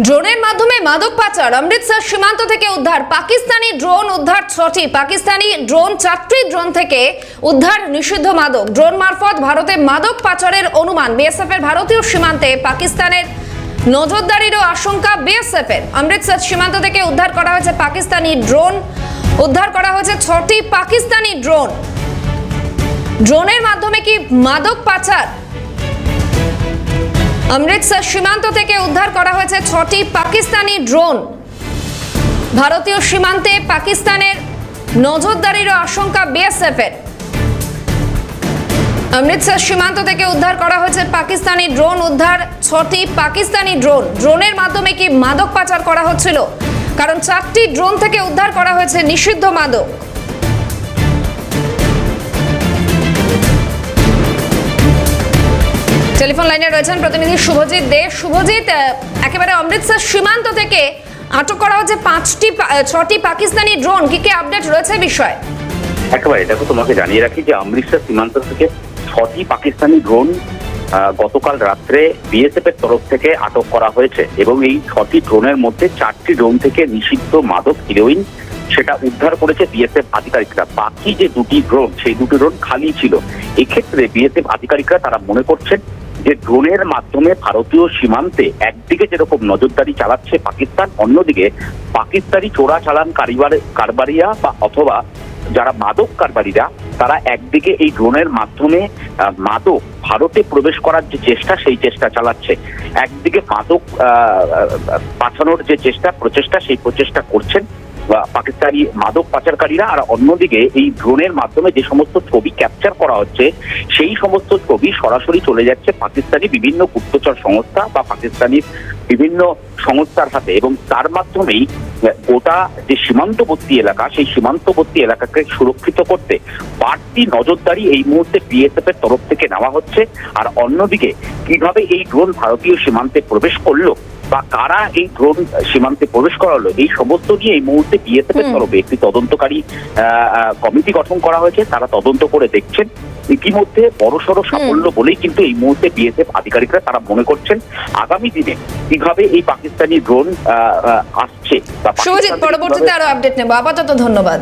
ড্রোনের মাধ্যমে মাদক পাচার অমৃতসর সীমান্ত থেকে উদ্ধার পাকিস্তানি ড্রোন উদ্ধার 6টি পাকিস্তানি ড্রোন 4টি ড্রোন থেকে উদ্ধার নিষিদ্ধ মাদক ড্রোন মারফত ভারতে মাদক পাচারের অনুমান বিএসএফ এর ভারতীয় সীমান্তে পাকিস্তানের নজরদারিরও আশঙ্কা বিএসএফ এর অমৃতসর সীমান্ত থেকে উদ্ধার করা হয়েছে পাকিস্তানি ড্রোন উদ্ধার করা হয়েছে 6টি পাকিস্তানি ড্রোন ড্রোনের মাধ্যমে কি মাদক পাচার অমৃতসর সীমান্ত থেকে উদ্ধার করা হয়েছে 6টি পাকিস্তানি ড্রোন ভারতীয় সীমান্তে পাকিস্তানের নজরদারিরও আশঙ্কা বিএসএফ এর অমৃতসর সীমান্ত থেকে উদ্ধার করা হয়েছে পাকিস্তানি ড্রোন উদ্ধার 6টি পাকিস্তানি ড্রোনের মাধ্যমে কি মাদক পাচার করা হচ্ছিল কারণ 4টি ড্রোন থেকে উদ্ধার করা হয়েছে নিষিদ্ধ মাদক টেলিফোন লাইনে রয়েছেন প্রতিনিধি শুভজিৎ দে। শুভজিৎ, একেবারে অমৃতসর সীমান্ত থেকে আটক করা হচ্ছে 6টি পাকিস্তানি ড্রোন, কি কি আপডেট রয়েছে বিষয়ে? একেবারে দেখো, তোমাকে জানিয়ে রাখি যে অমৃতসর সীমান্ত থেকে 6টি পাকিস্তানি ড্রোন গতকাল রাত্রে বিএসএফ এর তরফ থেকে আটক করা হয়েছে এবং এই 6টি ড্রোনের মধ্যে 4টি ড্রোন থেকে নিষিদ্ধ মাদক হিরোইন সেটা উদ্ধার করেছে বিএসএফ আধিকারিকরা। বাকি যে 2টি ড্রোন, সেই 2টি ড্রোন খালি ছিল। এক্ষেত্রে বিএসএফ আধিকারিকরা তারা মনে করছেন যে ড্রোনের মাধ্যমে ভারতীয় সীমান্তে একদিকে যেরকম নজরদারি চালাচ্ছে পাকিস্তান, অন্যদিকে পাকিস্তানি চোরাচালান কারবারিয়া বা অথবা যারা মাদক কারবারিরা তারা একদিকে এই ড্রোনের মাধ্যমে মাদক ভারতে প্রবেশ করার যে চেষ্টা সেই চেষ্টা চালাচ্ছে, একদিকে মাদক পাঠানোর যে প্রচেষ্টা সেই প্রচেষ্টা করছেন পাকিস্তানি মাদক পাচারকারীরা, আর অন্যদিকে এই ড্রোনের মাধ্যমে যে সমস্ত ছবি ক্যাপচার করা হচ্ছে সেই সমস্ত ছবি সরাসরি চলে যাচ্ছে পাকিস্তানি বিভিন্ন গুপ্তচর সংস্থা বা পাকিস্তানি বিভিন্ন সংস্থার হাতে এবং তার মাধ্যমেই গোটা যে সীমান্তবর্তী এলাকা সেই সীমান্তবর্তী এলাকাকে সুরক্ষিত করতে বাড়তি নজরদারি এই মুহূর্তে বিএসএফ এর তরফ থেকে নেওয়া হচ্ছে। আর অন্যদিকে কিভাবে এই ড্রোন ভারতীয় সীমান্তে প্রবেশ করলো বা কারা এই ড্রোন সীমান্তে প্রবেশ করালো, এই সমস্ত নিয়ে এই মুহূর্তে বিএসএফ এর তরফে একটি তদন্তকারী কমিটি গঠন করা হয়েছে। তারা তদন্ত করে দেখছেন। ইতিমধ্যে বড়সড় সাফল্য বলেই কিন্তু এই মুহূর্তে বিএসএফ আধিকারিকরা তারা মনে করছেন আগামী দিনে কিভাবে এই পাকিস্তানি ড্রোন আসছে। শুভজিৎ, পরবর্তীতে আরো আপডেট নেব। আপাতত ধন্যবাদ।